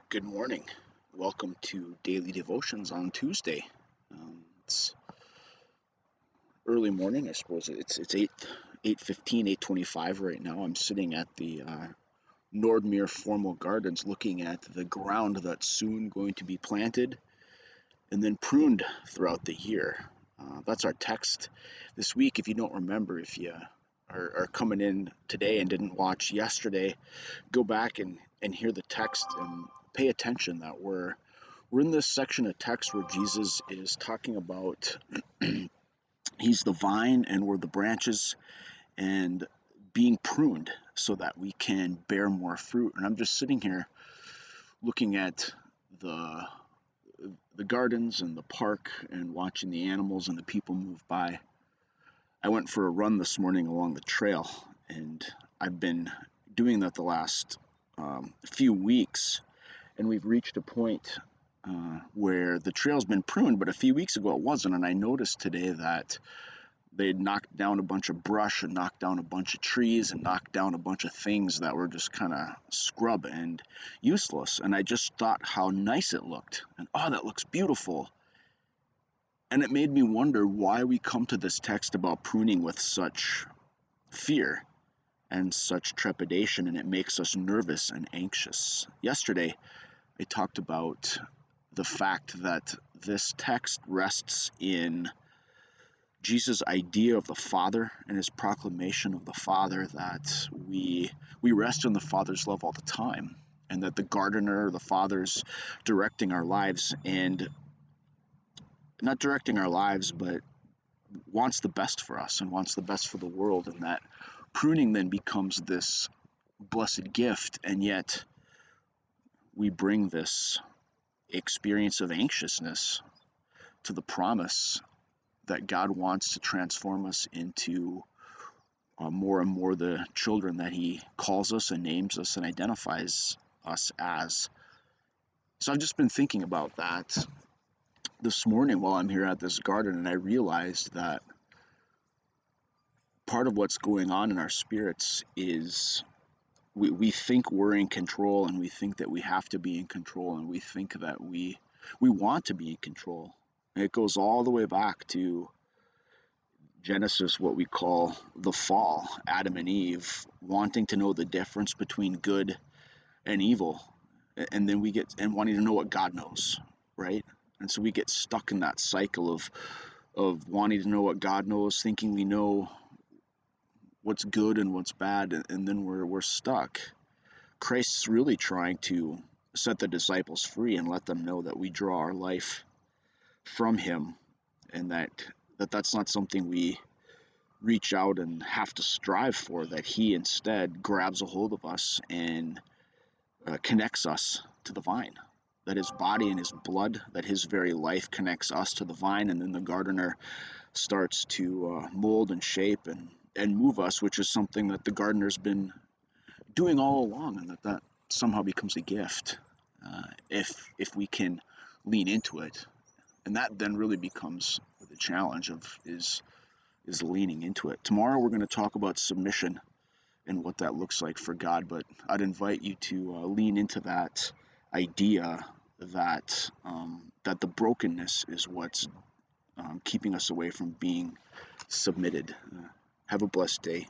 Good morning. Welcome to Daily Devotions on Tuesday. It's early morning, I suppose. It's 8:15, 8:25 right now. I'm sitting at the Nordmere Formal Gardens looking at the ground that's soon going to be planted and then pruned throughout the year. That's our text this week. If you don't remember, if you are coming in today and didn't watch yesterday, go back and hear the text and pay attention that we're in this section of text where Jesus is talking about he's the vine and we're the branches and being pruned so that we can bear more fruit. And I'm just sitting here looking at the the gardens and the park and watching the animals and the people move by. I went for a run this morning along the trail, and I've been doing that the last few weeks, and we've reached a point where the trail's been pruned, but a few weeks ago it wasn't. And I noticed today that they had knocked down a bunch of brush and knocked down a bunch of trees and knocked down a bunch of things that were just kind of scrub and useless. And I just thought how nice it looked. And oh, that looks beautiful. And it made me wonder why we come to this text about pruning with such fear and such trepidation, and it makes us nervous and anxious. Yesterday, I talked about the fact that this text rests in Jesus' idea of the Father and his proclamation of the Father, that we rest in the Father's love all the time, and that the gardener, the Father's directing our lives, and not directing our lives, but wants the best for us and wants the best for the world, and that pruning then becomes this blessed gift, and yet we bring this experience of anxiousness to the promise that God wants to transform us into more and more the children that he calls us and names us and identifies us as. So I've just been thinking about that this morning while I'm here at this garden, and I realized that part of what's going on in our spirits is we think we're in control, and we think that we have to be in control, and we think that we want to be in control. And it goes all the way back to Genesis, what we call the fall, Adam and Eve wanting to know the difference between good and evil, and then we get and wanting to know what God knows, right? And so we get stuck in that cycle of wanting to know what God knows, thinking we know what's good and what's bad, and then we're stuck. Christ's really trying to set the disciples free and let them know that we draw our life from him, and that's not something we reach out and have to strive for, that he instead grabs a hold of us and connects us to the vine, that his body and his blood, that his very life connects us to the vine, and then the gardener starts to mold and shape and move us, which is something that the gardener's been doing all along, and that somehow becomes a gift if we can lean into it. And that then really becomes the challenge of is leaning into it. Tomorrow we're going to talk about submission and what that looks like for God, but I'd invite you to lean into that idea that that the brokenness is what's keeping us away from being submitted. Have a blessed day.